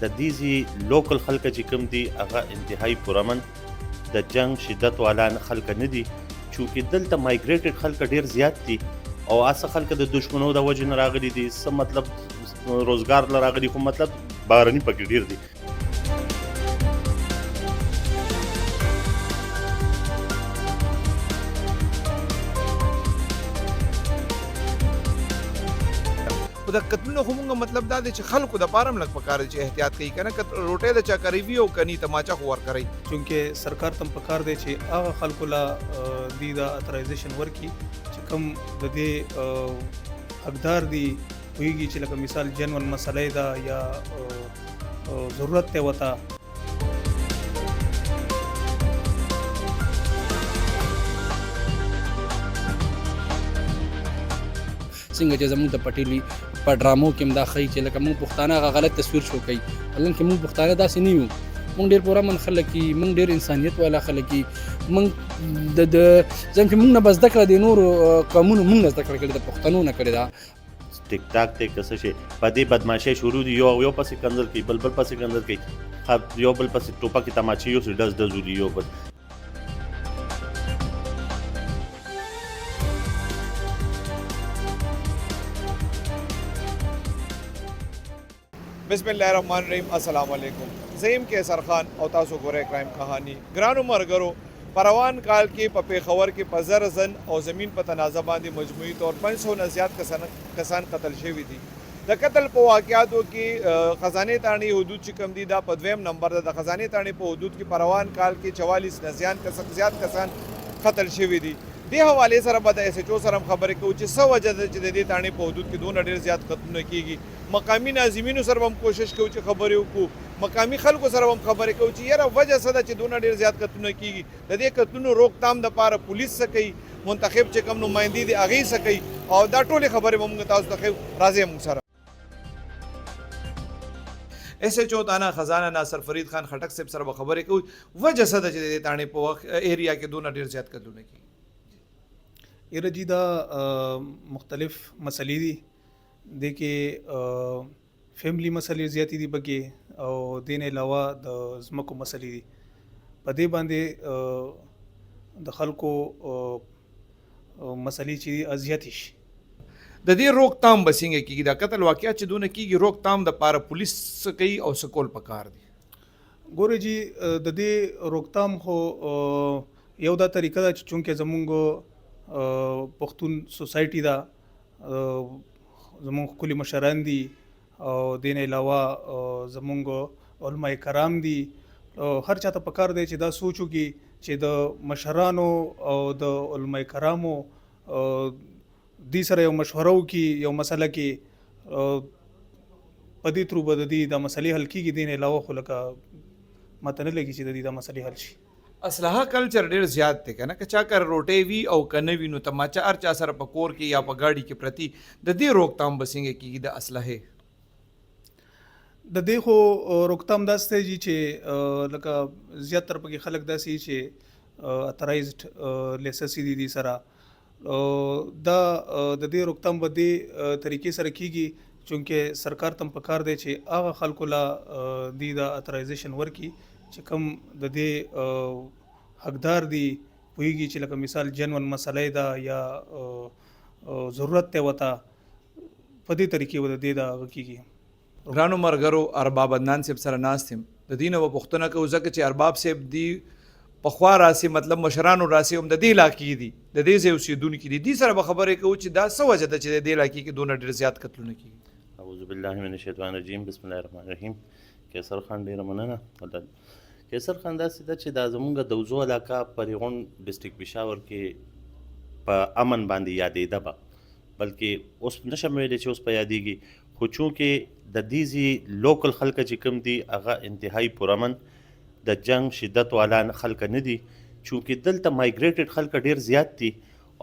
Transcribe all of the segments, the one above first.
د دې ځي لوکل خلک چې کوم دي هغه انتهایی پرامن د جنگ شدت والا خلک نه دي چونکې دلته مایګریټډ خلک ډیر زیات دي او اسه خلک د دشمنو د وجې نه راغلي دي څه مطلب روزګار له راغلي خو مطلب بهرني پکې ډیر دي. خو د قتلونو خو مونږ مطلب دا دی چې خلکو د پاره هم لږ پکار دی چې احتیاط کوي که نه روټۍ د چا کروي او کني تماچه خو ورکوي چونکې سرکار ته پکار دی چې هغه خلکو له دې د اترایزیشن ورکړي چې کوم د دې حقدار دي پوهېږي چې لکه مثال جنون مسله ده یا ضرورت دی ورته. څنګه چې زموږ د پټیلی په ډرامو کې هم دا ښیي چې لکه موږ پښتانه هغه غلط تصویر شو کوي حالانکې موږ پښتانه داسې نه یو موږ ډېر پرامن خلک یو موږ ډېر انسانیت والا خلک یو موږ د ځکه موږ نه به زده کړه د نورو قومونو موږ نه زده کړه کړې د پښتنو نه کړې ده. ټیک ټاک ته که څه شي په دې بدماشۍ شروع دي یو پسې کنځل کوي بل پسې کنځل کوي یو بل پسې ټوپکې تماچې یو سې ډز ډزولي یو بل. بسم الله الرحمن الرحیم. السلام علیکم. زیم کیسر خان او تاسو ګورئ کرایم کہانی. ګرانو مرګرو په روان کال کې په پیښور کې په زر زن او زمین په تنازع باندې مجموعي طور 500 نه زیات کسان قتل شوي دي. د قتل په واقعاتو کې خزانه تاڼي حدود چې کم دي دا په دویم نمبر ده. د خزانه تاڼي په حدود کې په روان کال کې 44 نه زیات کسان قتل شوي دي. دې حوالې سره به د ایس ایچ او سره خبرې کوو چې څه وجه ده چې د دې تاڼې په حدود کې دونه ډېر زیات قتلونه کېږي. مقامي ناظمینو سره هم کوشش کوو چې خبرې وکړو. مقامي خلکو سره هم خبرې کوو چې یاره وجه څه ده چې دونه ډېر زیات قتلونه کېږي. د دې قتلونو روکتام دپاره پولیس څه کوي منتخب چې کوم نمایندې دي هغې څه کوي او دا ټولې خبرې به موږ تاسو ته ښیو. راځئ موږ سره. ایس ایچ او تانا خزانه ناصر فرید خان خټک صاحب سره به خبرې کوو وجه څه ده چې د دې تاڼې په وخت ایریا کې دونه ډېر زیات قتلونه کېږي. ایره جی دا مختلف مسلې دي د کې فیملی مسلې زیاتې دي پکې او دین علاوه د ځمکو مسلې دي په دې باندې د خلکو مسلې چې اذیت شي. د دې روکتام به څنګه کېږي دا قتل واقعات چې دونه کېږي روکتام دپاره پولیس څه کوي او څه کول پکار دي؟ ګورې جی د دې روکتام خو یو دا طریقه ده چې چونکې زمونږ پښتون سوسایټي ده زمونږ ښکلي مشران دي او دین علاوه زمونږ علماء کرام دي. هر چاته پکار دی چې دا سوچ وکړي چې د مشرانو او د علماء کرامو دې سره یو مشوره وکړي یو مسله کې په دې ترو به د دې دا مسلې حل کېږي. دین علاوه خو لکه ماته نه لګي چې د دې دا مسلې حل شي. اسلحه کلچر ډېر زیات دی که نه که چا کر روټۍ وي او که نه وي نو تماچه هر چا سره په کور کې یا په ګاډي کې پرتي د دې روکتام به څنګه کېږي د اسلحې؟ د دې خو روکتام داسې دی چې لکه زیاتره پکې خلک داسې چې اترایزډ لیسنس دي سره دا د دې روکتام به دې طریقې سره کېږي چونکې سرکار ته پکار دی چې هغه خلکو له دې د اترایزیشن ورکړي چې کوم د دې حقدار دي پوهېږي چې لکه مثال جنون مسله ده یا ضرورت دی ورته په دې طریقې به د دې د هغه کېږي. ګرانو مرګرو ارباب عدنان صاحب سره ناست یم د دې نه به پوښتنه کوو ځکه چې ارباب صاحب دي پخوا راسي مطلب مشرانو راسي هم د دې علاقې دي د دې ځای اوسېدونکي دي دې سره به خبرې کوو چې دا څه وجه ده چې د دې علاقې کې دونه ډېر زیات قتلونه کېږي. اعوذ بالله من الشیطان الرجیم. بسم الله الرحمن الرحیم. کیسر خان ډېره مننه. کیسر خان داسې ده چې دا زمونږ د وزو علاقه پریغون ډسټرکټ پېښور کې په امن باندې یادېده به بلکې اوس نشم ویلی چې اوس په یادېږي خو چونکې د دې ځي لوکل خلک چې کوم دي هغه انتهایی پرامن د جنگ شدت والا خلک نه دي چونکې دلته مایګریټډ خلک ډېر زیات دي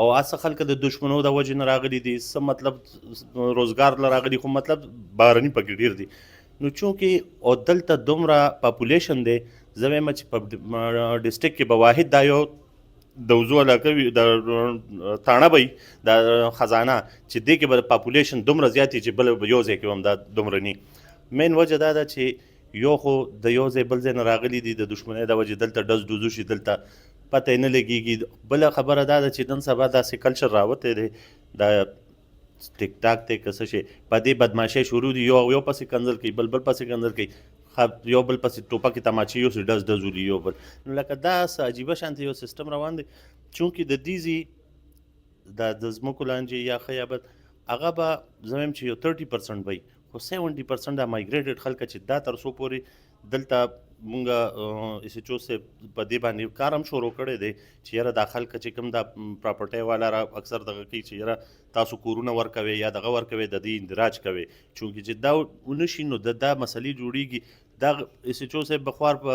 او اسه خلک د دشمنو د وجې نه راغلي دي څه مطلب روزګار له راغلي خو مطلب بهرني پکې ډېر دي نو چونکې او دلته دومره پاپولیشن دی زه وایم چې په ډسټرکټ کې به واحد دا یو د وزو علاقه وي د تاڼه به وي د خزانه چې دې کې به پاپولیشن دومره زیات وي چې بل یو ځای کې هم دا دومره نی. مین وجه دا ده چې یو خو د یو ځای بل ځای نه راغلي دي د دښمنۍ د وجې دلته ډز ډوزو شي دلته پته یې نه لګېږي. بله خبره دا ده چې نن سبا داسې کلچر راوتی دی د ټیک ټاک دی که څه شی په دې بدماشۍ شروع دي یو پسې کنځل کوي بل پسې کنځل کوي یو بل پسې ټوپکې تماچې یو ډز ډز ولي یو بل. نو لکه دا څه عجیبه شانته یو سیستم روان دی چونکې د دې د ځمکو لانجې یا ښه یا بد هغه به زه وایم چې یو 30% وي خو 70% د مایګریټډ خلک چې دا تر څو پورې دلته مونږ اس ایچ او صاحب په دې باندې کار هم شروع کړی دی چې یاره دا خلک چې کوم دا پراپرټۍ والا را اکثر دغه کوي چې یاره تاسو کورونه ورکوئ یا دغه ورکوئ د دې اندراج کوئ چونکې چې دا ونه شي نو دا مسلې جوړیږي. دا اس ایچ او صاحب بخوار په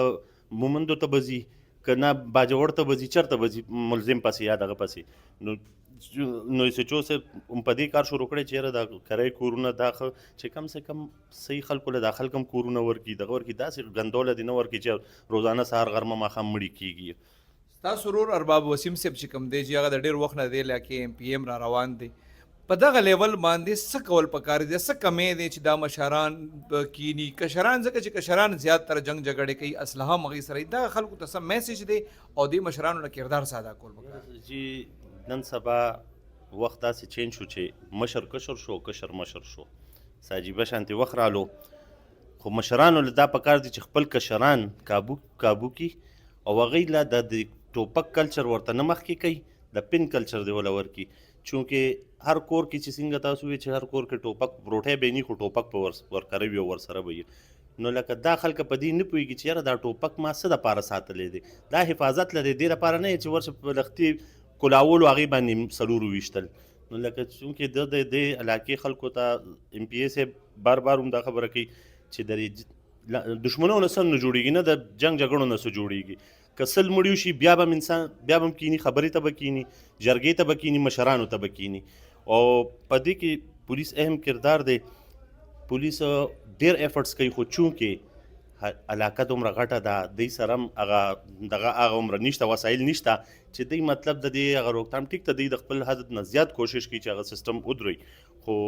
مومندو ته به ځي که نه باجوړ ته به ځي چېرته به ځي ملزم پسې یا دغه پسې نو اس ایچ او صاحب په دې کار شروع کړی چې یاره دا کرایي کورونه دا چې کم سے کم صحیح خلکو له دا خلک هم کورونه ورکړي دغه ورکړي داسې ګندوله دې نه ورکړي چې روزانه سهار غرمه ماښام مړي کېږي. تاسو ورور ارباب وسیم صاحب چې کوم دی چې هغه د ډېر وخت نه دی لکه ایم پی ایم را روان دی په دغه لیول باندې څه کول پکار دي څه کمې دی چې دا مشران کینی کشران ځکه چې کشران زیات تر جنگ جګړې کوي اسلحه مغې سره دا خلکو ته څه میسیج دی او د مشرانو له کردار ساده کول پکار دي. چې نن سبا وخت داسې چینج شو چې مشر کشر شو کشر مشر شو څه عجیبه شانتې وخت رالو خو مشرانو له دا پکار دي چې خپل کشران کابو کړي او هغوی له د ټوپک کلچر ورته نه مخکې کوي د پن کلچر دی وله ورکړي چونکې هر کور کې چې څنګه تاسو وایئ چې هر کور کې ټوپک روټۍ به یې نه خو ټوپک په ورکروي او ورسره به وي نو لکه دا خلک په دې نه پوهېږي چې یاره دا ټوپک ما څه دپاره ساتلی دی دا حفاظت لري دې لپاره نه چې ورشه په لختې کلاولو هغې باندې څلور وویشتل نو لکه چونکې د دې علاقې خلکو ته ایم پی اے صاحب بار بار هم دا خبره کوي چې د دښمنو نه څه نه جوړېږي نه د جنګ جګړو نه څه جوړېږي که سل مړي وشي بیا به انسان بیا به هم کینی خبرې ته به کینی جرګې ته به کینی مشرانو ته به کینی او په دې کې پولیس اهم کردار دی پولیس ډېر ایفرټس کوي خو چونکې علاقه دومره غټه ده دوی سره هم هغه عمره نشته وسایل نشته چې دوی مطلب د دې هغه روکتام ټیک ته دوی د خپل حد نه زیات کوشش کوي چې هغه سیستم ودروي خو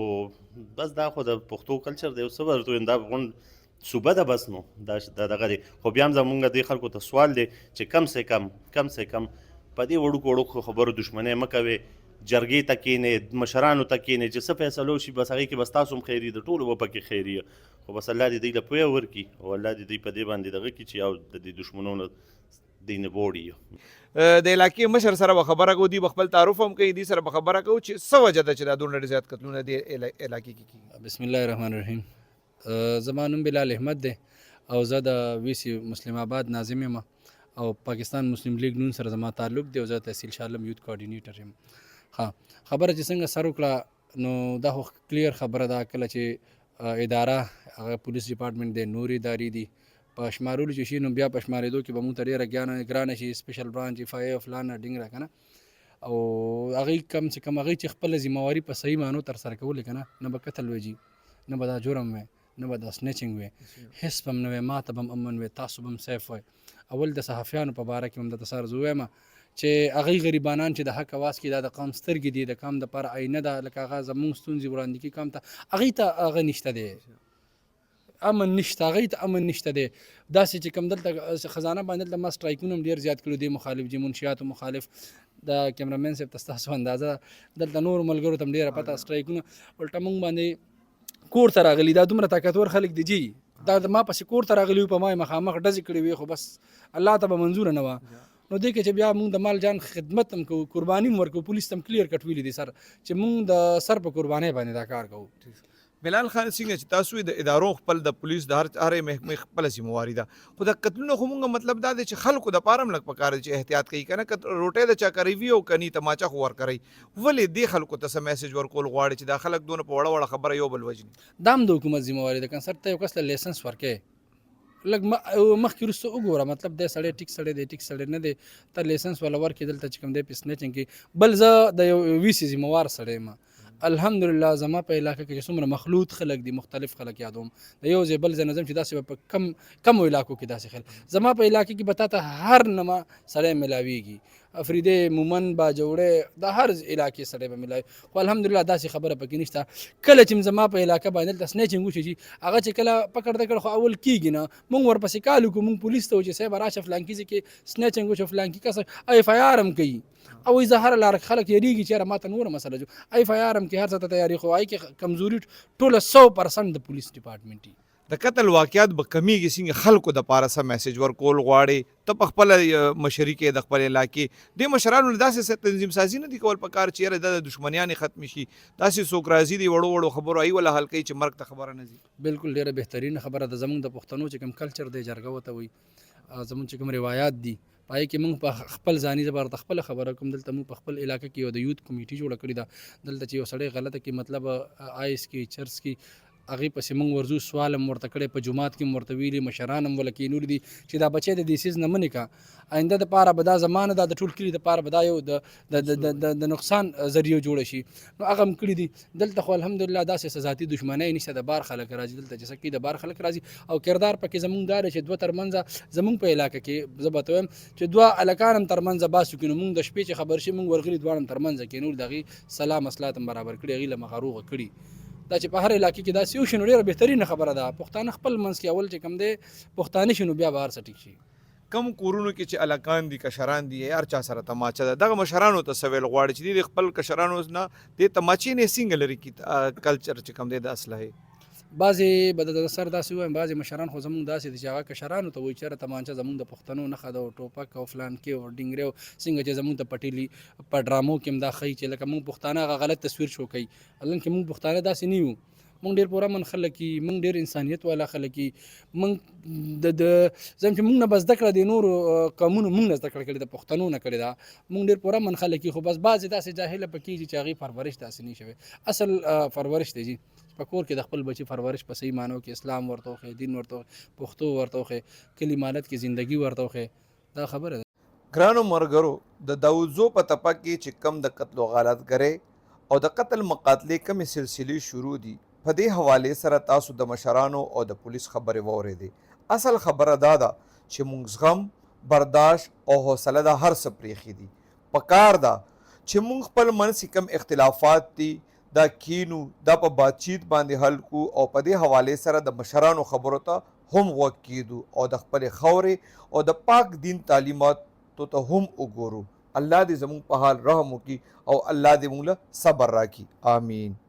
بس دا خو د پښتو کلچر دی او څه ورته ویم دا غونډ صوبه ده بس نو دا دغه دی خو بیا هم زمونږ دې خلکو ته سوال دی چې کم سے کم په دې وړوکو خبرو دښمنۍ مه کوئ جرګې ته کښېنئ مشرانو ته کښېنئ چې څه فیصلو شي بس هغې کې بس تاسو هم خیري د ټولو به پکې خیري خو بس الله دې دوی له پویه ورکړي او الله دې دوی په دې باندې دغه کړي چې یو د دې دښمنو نه دوی نه بوړي. د علاقې مشر سره به خبره کوو دوی به خپل تعارف هم کوي دوی سره به خبره کوو چې څه وجه ده چې دا دومره ډېر زیات قتلونه دې علاقې کې کېږي. بسم الله الرحمن الرحیم. زما نوم بلال احمد دی او زه د وی سی مسلم آباد ناظم یم او پاکستان مسلم لیگ نون سره زما تعلق دی او زه تحصیل شالم یوت کوارډینیټر یم. ها خبره چې څنګه سر وکړه نو دا خو کلیر خبره ده کله چې اداره هغه پولیس ډپارټمنټ دی نور ادارې دي په شمارلو چې شي نو بیا په شمارېدو کې به مونږ ته ډېره ګرانه شي سپیشل برانچ اف آی فلانه ډینګ را که نه او هغوی کم چې کم هغوی چې خپله ذمهواري په صحیح معنو ترسره کولې که نه نه به قتل وجي نه به دا جرم وی نه به دا سنیچنګ وی حسب هم نه وی ما ته به هم امن وی تاسو به هم سیف وی. اول د صحافیانو په باره کې هم درته سره زه وایم چې هغوی غریبانان چې د حق اواز کې دا د قوم سترګې دي د قوم دپاره آینه ده لکه هغه زمونږ ستونزې وړاندې کوي قوم ته هغوی ته هغه نشته دی امن نشته هغوی ته امن نشته دی داسې چې کوم دلته خزانه باندې دلته ما سټرایکونه هم ډېر زیات کړي دي مخالف دي منشیاتو مخالف د کیمرامین صاحب ته ستاسو اندازه دلته نورو ملګرو ته هم ډېره پته سټرایکونه الټه موږ باندې کور ته راغلي دا دومره طاقتور خلک دي جي دا ما پسې کور ته راغلي وي په ما یې مخامخ ډزې کړې وي خو بس الله ته به منظوره نه وه نو دې کې چې بیا موږ د مال جان خدمت هم کوو قرباني هم ورکوو پولیس ته هم کلیر کټ ویلي دي سر چې موږ د سر په قربانۍ باندې دا کار کوو. بلال خان څنګه چې تاسو د ادارو خپل د پولیس د هرې محکمې خپله ذمهواري ده خو د قتلونو خو مونږ مطلب دا دی چې خلکو دپاره هم لږ پکار دی چې احتیاط کوي که نه روټۍ د چا کروي او کني تماچه خو ورکوئ ولې دې خلکو ته څه میسیج ورکول غواړي چې دا خلک دونه په وړه خبره یو بل وژني دا هم د حکومت ذمهواري ده کنسرت ته یو کس له لیسنس ورکوې لږ مخکې وروسته وګوره مطلب دی سړی ټیک سړی دی ټیک سړی نه دی ته لیسنس والا ورکړې دلته چې کوم دی په سنیچنګ کې بل زه د یو وي سی ذمهوار سړی یم الحمدلله زما په علاقه کې چې څومره مخلوط خلک دي مختلف خلک یادوم د یو ځای بل ځای نه ځم چې داسې په کمو علاقو کې داسې خلک زما په علاقه کې به تا ته هر نمه سړی میلاویږي افریدی مومن باجوړی د هر علاقې سره به ملای خو الحمدلله داسې خبره پکې نشته کله چې زما په علاقه باندې دلته سنیچنګ وشي هغه چې کله پکړ دکړ خو اول کېږي نه مونږ ورپسې کال وکړو مونږ پولیس ته چې صاحب راشه فلان کې کې سنیچنګ وشو فلان کې کس اف آی آر هم کوي او زهر لار خلک یریږي چې ماته نور مسله جو اف آی آر هم کې هر څه ته تیاری خو آی کې کمزوري ټوله 100% د پولیس ډپارټمنټ د قتل واقعیات به کمیږي څنګه خلکو د پاره سم میسج ورکول غواړي ته په خپل مشري کې د خپل علاقې د مشرانو داسې تنظیم سازي نه دي کول په کار چې د دښمنیان ختم شي داسې څوک راځي دی وړو وړو خبرو ای ولا حل کوي چې مرګ ته خبره نه ځي بالکل ډیره بهترین خبره د زمونږ د پښتنو چې کوم کلچر دی جرګه وته وي زمونږ چې کوم روایت دي پای کې موږ په خپل ځاني زبر د خپل خبره کوم دلته موږ په خپل علاقې کې یو د یوت کمیټي جوړه کړې ده دلته چې یو سړی غلطه کې مطلب آیس کې چرس کې هغه پسې موږ ورزو سوال ورته کړی په جماعت کې مرته ویلي مشران هم ولکې نور دي چې دا بچی د دیسیز نه منې کا آینده د پاره به دا زمانه دا د ټول کلي د پاره به دا یو د نقصان ذریعه جوړ شي نو هغه هم کړي دي دلته خو الحمدلله داسې ذاتي دښمنۍ نشته د بار خلک راځي دلته چې سکي د بار خلک راځي او کردار پکې زمونږ دار چې دوه ترمنځ زمونږ په علاقه کې زه به وایم چې دوه الکان هم ترمنځ باسو کې نو موږ د شپې چې خبر شي موږ ورغلي دواړه ترمنځ کې نور دغه سلام اصلاح هم برابر کړي هغې له مغروغه کړي دا چې په هر علاقې کې داسې یو شي نو ډېره بهترینه خبره ده پښتانه خپل منځ کې اول چې کوم دی پښتانه شي نو بیا به هر څه ټیک شي کم کورونو کې چې الکان دي کشران دي هر چا سره تماچه ده دغه مشرانو ته سویل غواړي چې د خپل کشرانو نه د تماچې نه سنگل لري کی کلچر چې کوم دی د اسلحه بعضې به د سر داسې وایم بعضې مشران خو زمونږ داسې دي چې هغه کشرانو ته وایي چېرې تمانچه زمونږ د پښتنو نښه ده او ټوپک او فلان کې او ډینګرې او څنګه چې زمونږ ته پټېلي په ډرامو کې هم دا ښیي چې لکه مونږ پښتانه هغه غلط تصویر شو کوي حالانکې مونږ پښتانه داسې نه یو مونږ ډېر پوره من خلک یي مونږ ډېر انسانیت والا خلک یي مونږ د زم چې مونږ نه بس زده کړه د نورو قومونو مونږ نه زده کړه کړې د پښتنو نه کړې ده مونږ ډېر پوره من خلک یي خو بس بعضې داسې جاهله پکې دي چې هغې پرورش داسې نه شوی اصل پرورش دی جي په کور کې د خپل بچي پرورش په صحیح معنو کې اسلام ورته وښیي دین ورته وښیي پښتو ورته وښیي کلي مالت کې زندگی ورته وښیي دا خبره ده ګرانو مرګرو د داوزو په تپه کې چې کم د قتل و غارت ګرې او د قتل مقاتلې کمې سلسلې شروع دي په دې حوالې سره تاسو د مشرانو او د پولیس خبرې واورېدې اصل خبره دا ده چې موږ زغم برداشت او حوصله د هر څه پرېښي دي پکار ده چې موږ خپل منځ کم اختلافات دي دا کینو دا په باتچیت باندې حل کو او په دې حوالې سره د مشرانو خبرو ته هم غوږ کیدو او د خپل خاورې او د پاک دین تعلیماتو ته هم وګورو الله دې زموږ په حال رحم وکړي او الله دې موږ له صبر راکړي آمین